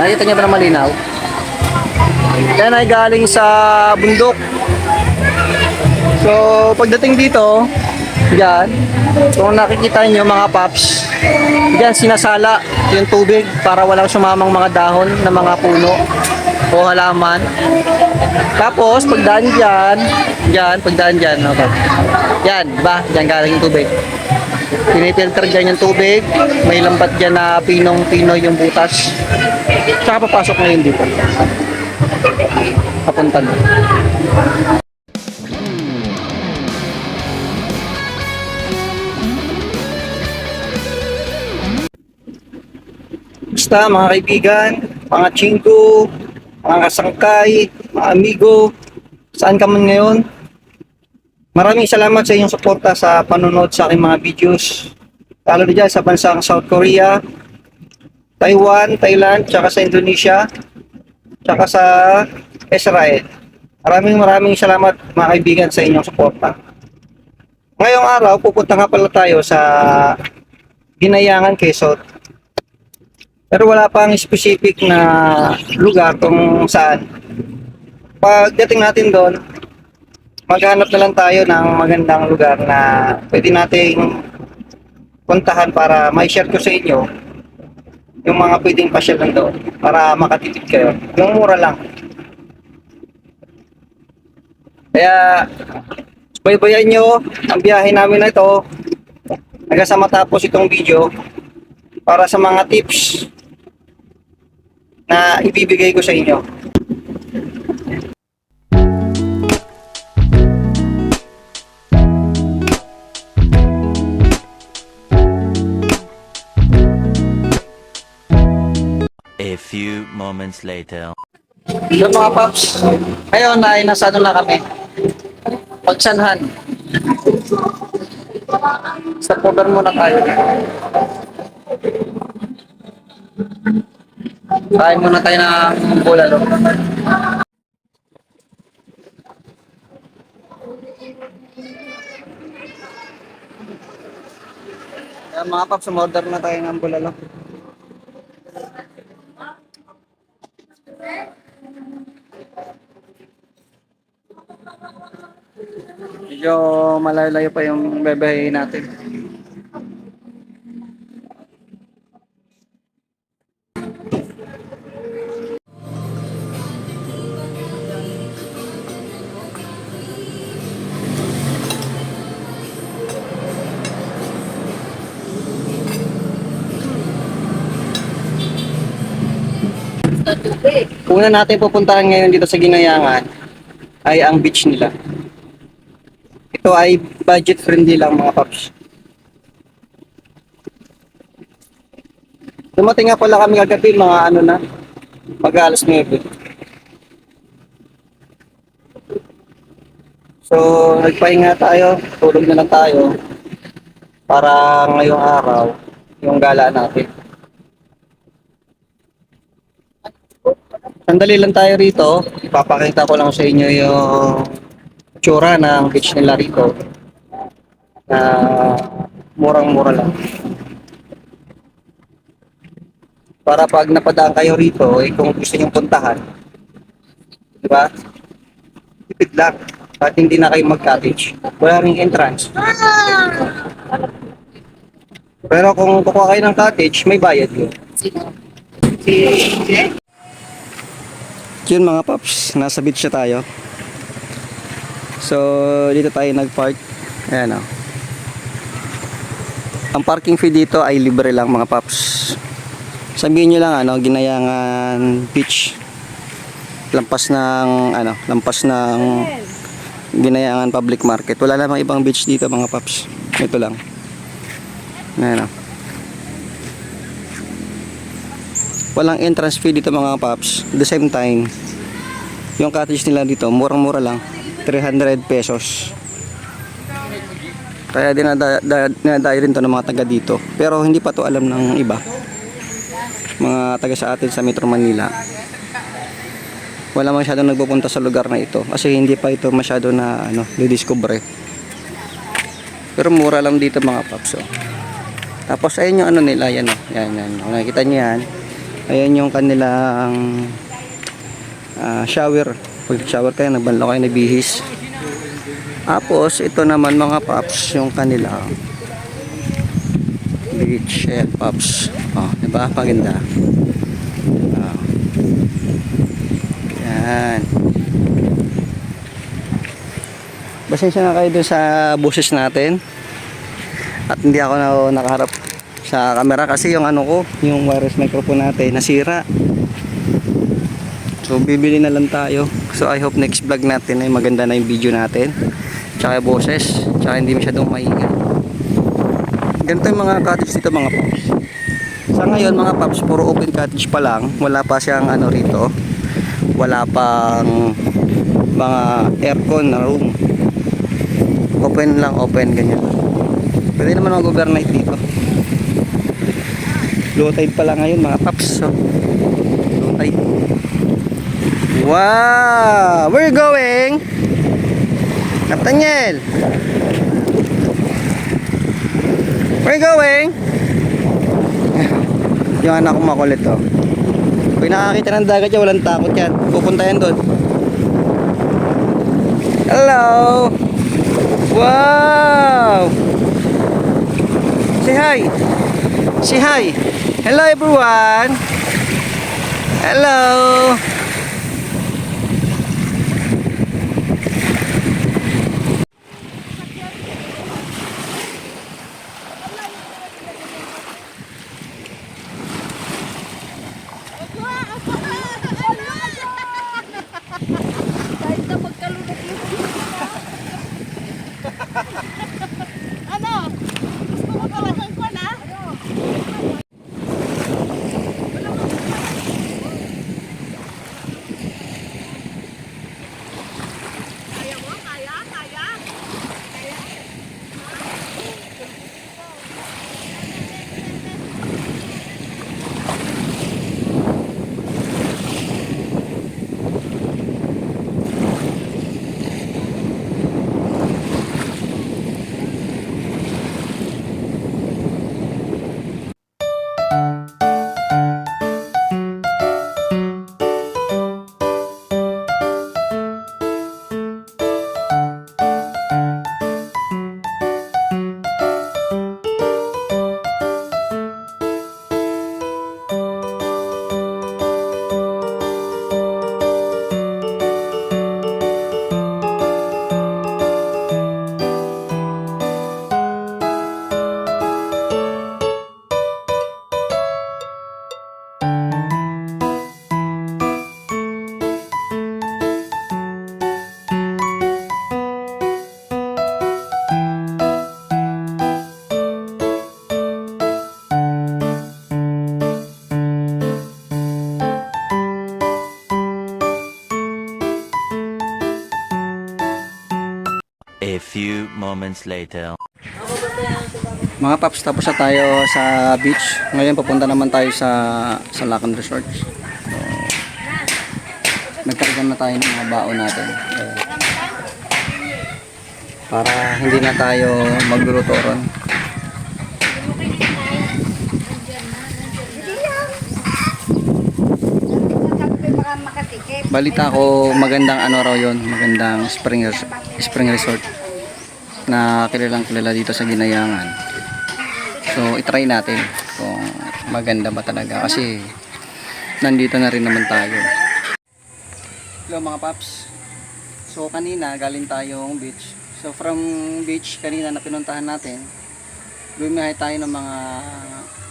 Nakita niyo ba na malinaw? Yan ay galing sa bundok. So, pagdating dito, yan, kung nakikita niyo mga paps, yan sinasala yung tubig para walang sumamang mga dahon ng mga puno o halaman. Tapos, pagdaan dyan, okay. Yan, ba? Yan galing yung tubig. Pinifilter dyan yung tubig. May lambat dyan na pinong-pino yung butas. Tsaka papasok ngayon dito. Papunta na. Basta mga kaibigan, mga chingko, mga kasangkay, mga amigo, saan ka man ngayon, maraming salamat sa inyong suporta sa panonood sa aking mga videos. Lalo na dyan sa bansang South Korea, Taiwan, Thailand, tsaka sa Indonesia, tsaka sa Israel. Maraming salamat mga kaibigan sa inyong suporta. Ngayong araw, pupunta nga pala tayo sa Ginayangan, Quezon. Pero wala pang specific na lugar kung saan. Pagdating natin doon, maghanap na lang tayo ng magandang lugar na pwede nating puntahan para may share ko sa inyo yung mga pwedeng pasyalan doon para makatipid kayo. Yung mura lang. Kaya, baybayan nyo ang biyahe namin na ito hanggang sa matapos itong video para sa mga tips na ibibigay ko sa inyo. A few moments later. So mga paps, ngayon ay nasa ano na kami? Pagsanhan. Sa cover muna tayo. Kain muna tayo ng bulalo. Kaya mga paps, umorder na tayo ng bulalo. Medyo malayo-layo pa yung bebehin natin. Una natin pupuntahan ngayon dito sa Ginayangan ay ang beach nila. Ito ay budget friendly lang mga paps. Dumating nga pala kami kagabi mga ano na, mag-alas 9. So nagpahinga tayo, tulog na lang tayo para ngayong araw yung gala natin. Sandali lang tayo rito, ipapakita ko lang sa inyo yung tsura ng beach nila rito na murang-mura lang. Para pag napadaan kayo rito, kung gusto nyo puntahan, di ba? Tipid lang. At hindi na kayo mag-cottage. Wala ring entrance. Pero kung kukuha kayo ng cottage, may bayad yun. Yun mga paps, nasa beach na tayo. So, dito tayo nag-park. Ayan o. Ang parking fee dito ay libre lang mga paps. Sabihin nyo lang ano, Ginayangan Beach. Lampas ng Ginayangan Public Market. Wala namang ibang beach dito mga paps. Ito lang. Ayan o. Walang entrance fee dito mga paps. At the same time, yung cottage nila dito, murang-mura lang. 300 pesos. Kaya dinadayo rin to ng mga taga dito. Pero hindi pa to alam ng iba. Mga taga sa atin sa Metro Manila. Wala masyadong nagpupunta sa lugar na ito. Kasi hindi pa ito masyado na didiscover. Pero mura lang dito mga paps. Tapos ayun yung nila. Yan o. Yan. Nakikita nyo yan. Ayan yung kanilang shower. Pag shower kayo, nagbanlaw kayo, nabihis. Tapos ito naman mga paps, yung kanilang beach. Ayan paps. Oh, diba? Paganda. Oh. Ayan. Pasensya na kayo dun sa boses natin. At hindi ako nakaharap sa camera kasi yung ano ko, yung wireless microphone natin nasira. So bibili na lang tayo. So I hope next vlog natin ay maganda na yung video natin. Tsaka yung boses, tsaka hindi masyadong maingay. Ganito yung mga cottage dito mga paps. Sa ngayon mga paps, puro open cottage pa lang. Wala pa siyang ano rito. Wala pang mga aircon na room. Open lang, open ganyan. Pwede naman mag-overnight dito. Low tide pa lang ngayon mga paps. So, low tide. Wow! Where you going? Nathaniel! Where you going? Yung anak ko makulit to. Pag nakakita ng dagat yan, walang takot yan. Pupunta yan doon. Hello! Wow! Say hi! Say hi! Hello everyone! Hello! Ano? Gusto mo talagang ko na? Kaya mo? Kaya? Kaya? A few moments later. Mga paps, tapos na tayo sa beach. Ngayon papunta naman tayo sa Lacan Resort. So, nagkargan na tayo ng mga baon natin. Para hindi na tayo magluturon. Balita ko magandang ano raw yon, magandang spring resort na kilalang kilala dito sa Ginayangan. So itry natin kung maganda ba talaga kasi nandito na rin naman tayo. Hello mga paps. So kanina galing tayong beach. So from beach kanina na pinuntahan natin, bumiyahe tayo ng mga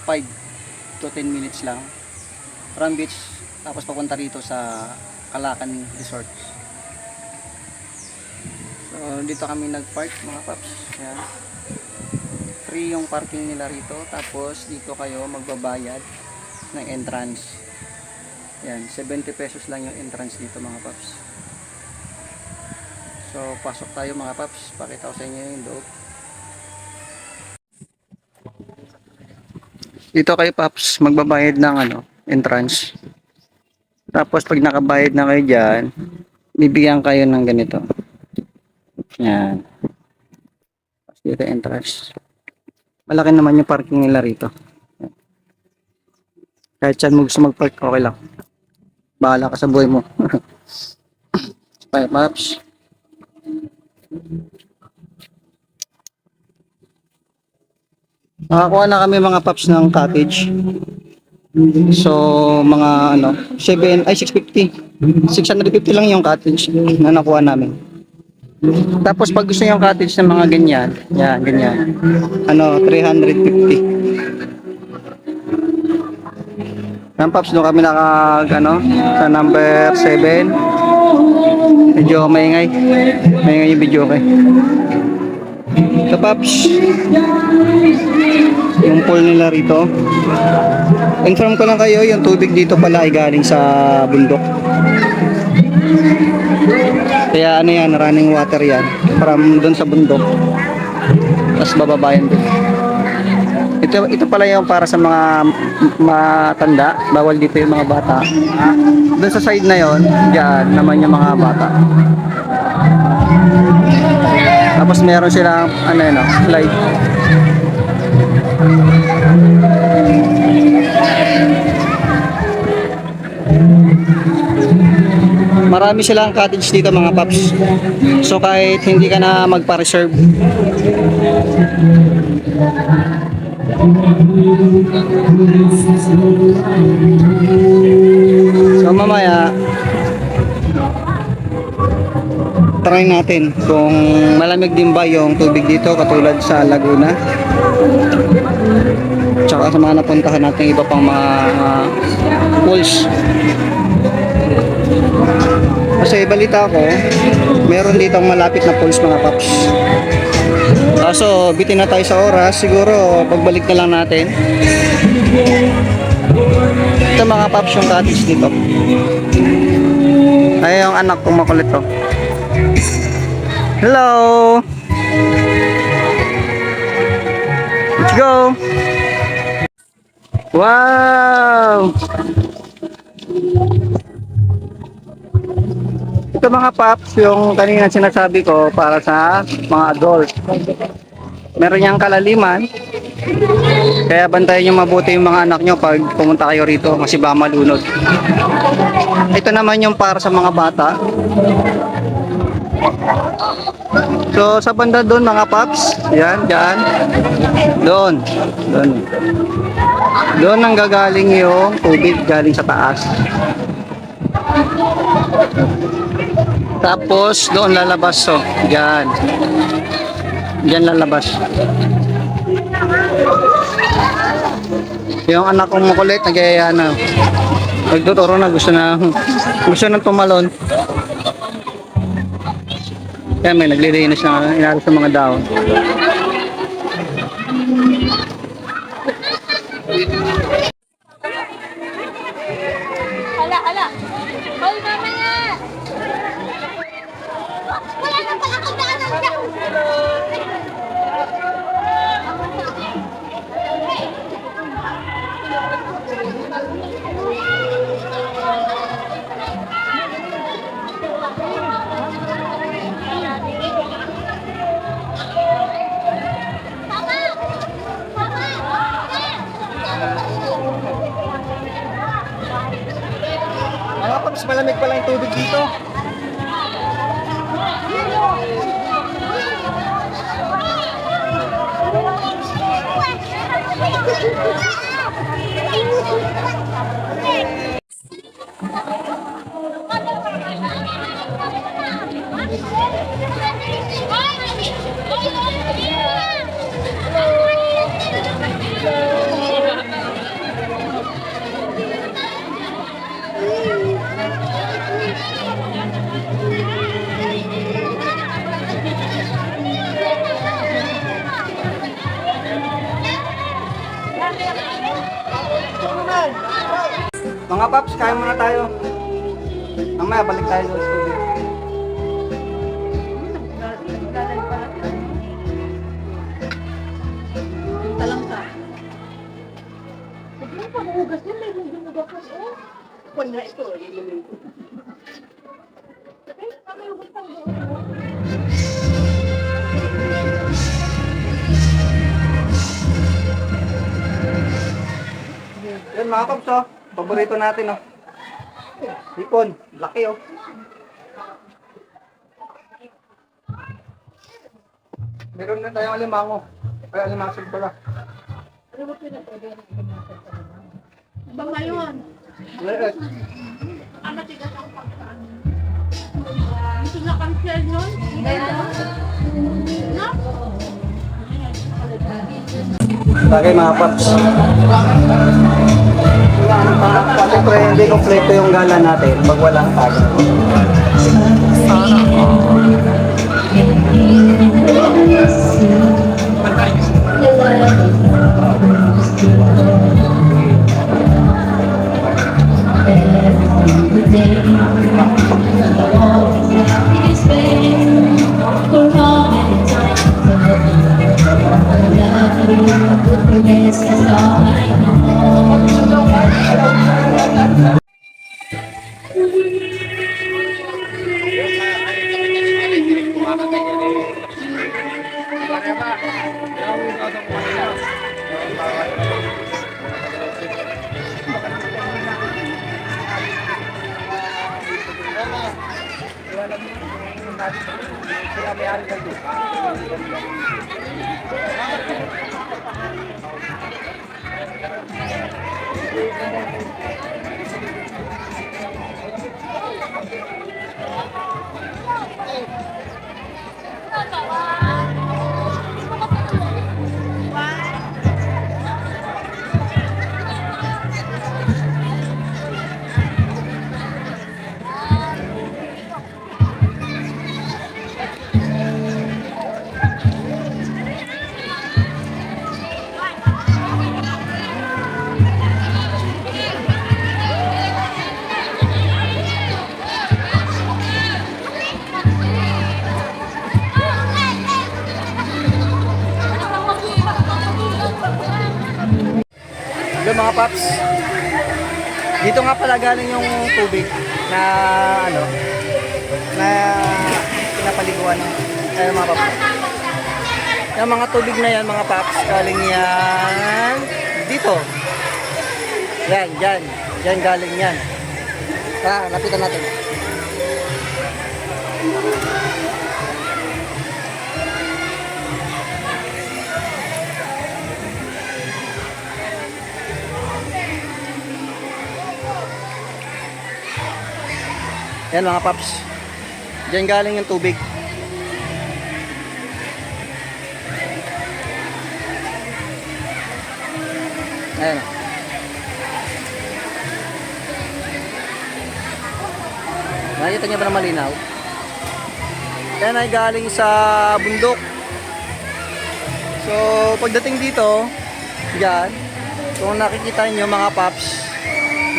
5 to 10 minutes lang from beach, tapos papunta rito sa Calaacan Resort. So dito kami nag-park mga paps. Ayan. Free yung parking nila rito, tapos dito kayo magbabayad ng entrance. Yan, 70 pesos lang yung entrance dito mga paps. So pasok tayo mga paps, pakita ko sa inyo yung loob. Dito kayo paps magbabayad ng entrance. Tapos pag nakabayad na kayo dyan, bibigyan kayo ng ganito. Yan. Tapos dito entrance. Malaki naman yung parking nila rito. Kahit saan mo gusto mag-park, okay lang. Bahala ka sa buhay mo. Bye, Paps. Nakakuha na kami mga Paps ng cottage. So, mga ano, 650. 650 lang yung cottage na nakuha namin. Tapos pag gusto yung cottage ng mga ganyan, yan, ganyan. Ano, 350. Yan Paps, doon kami ano, sa number 7. Medyo maingay. Maingay yung video ko. Ito Paps, yung pool nila rito. Inform ko lang kayo, yung tubig dito pala ay galing sa bundok. Kaya ano yan, running water yan. From doon sa bundok. Tapos bababayan doon. Ito pala yung para sa mga matanda. Bawal dito yung mga bata. Doon sa side na yon, diyan naman yung mga bata. Tapos meron silang ano yun, slide. Marami silang cottage dito mga Paps. So kahit hindi ka na magpa-reserve, so mamaya try natin kung malamig din ba yung tubig dito katulad sa Laguna. Tsaka sa mga napuntahan natin iba pang mga pools. Kasi balita ko, meron dito malapit na pools mga Paps. Kaso bitin na tayo sa oras, siguro pagbalik na lang natin. Ito mga Paps yung cottage dito. Ay yung anak kong makulit to. Hello! Let's go! Wow! Ito mga Paps, yung kanina sinasabi ko para sa mga adult. Meron niyang kalaliman. Kaya bantayan niyo mabuti yung mga anak niyo pag pumunta kayo rito kasi baka malunod. Ito naman yung para sa mga bata. So sa banda doon mga Paps, yan, dyan. Doon. Doon nang gagaling yung tubig galing sa taas. Tapos doon lalabas, so dyan. Dyan lalabas. Yung anak kong makulit, nagayaya na. Nagtuturo na, gusto na tumalon. Kaya may naglilinis na inalis sa mga daon. Hala. Hoy, mamaya! Wala na pala kang daanan dyan! Mga Paps, malamig pala yung tubig dito. Mga Paps, kain muna tayo. Mamaya balik tayo sa studio. Talang ka. Huwag mo pa mahugas yun, may humugas ka. Kung na ito, Yan mga paps, oh. Paborito natin, oh. Hipon. Laki, oh. Meron na tayong alimango. Ay, alimasag pala. Ba ngayon? Let. Ang matigas ang pagkaan. Gusto na cancel nun? No? Bagay mga paps. Pati pre, hindi kompleto yung gala natin pag walang tag. Hello mga paps. Dito nga pala galing yung tubig na ano na pinapaliguan. Ayun mga paps. Yung mga tubig na yan mga paps, galing yan dito. Yan, yan. Yan galing yan. Lapitan natin. Yan mga paps. Diyan galing yung tubig. Ayan. Nakita niyo ba na malinaw? Yan ay galing sa bundok. So, pagdating dito, diyan, kung nakikita niyo mga paps,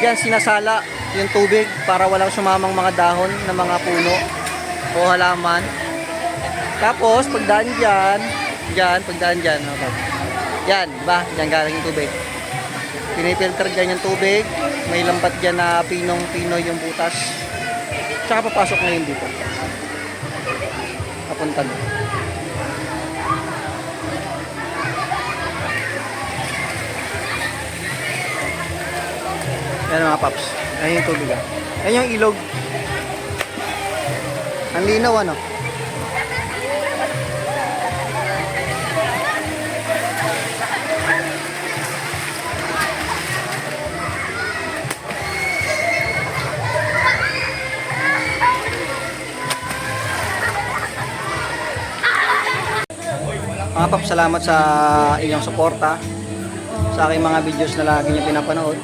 diyan sinasala yung tubig para walang sumamang mga dahon ng mga puno o halaman. Tapos pagdaan dyan, okay. Yan, ba? Diyan galing yung tubig. Pinifilter dyan yung tubig. May lambat dyan na pinong-pino yung butas. Tsaka papasok ngayon dito. Papunta doon. Yan mga paps. Ayan yung tubig ah. Ayan yung ilog. Ang linaw ano. Mga paps, salamat sa inyong suporta sa aking mga videos na lagi niyo pinapanood.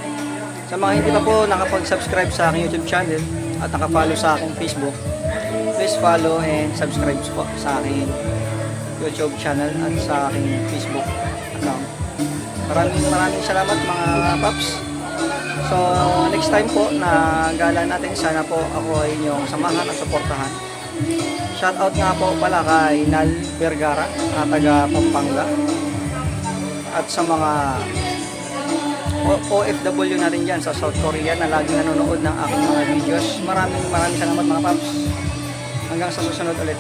Sa mga hindi pa po nakapag-subscribe sa aking YouTube channel at nakafollow sa aking Facebook, please follow and subscribe po sa aking YouTube channel at sa aking Facebook account. Maraming salamat mga paps. So next time po na gala natin, sana po ako ay inyong samahan at suportahan. Shoutout nga po pala kay Nal Vergara, taga Pampanga, at sa mga OFW na rin dyan sa South Korea na laging nanonood ng aking mga videos. Maraming salamat mga paps. Hanggang sa susunod ulit.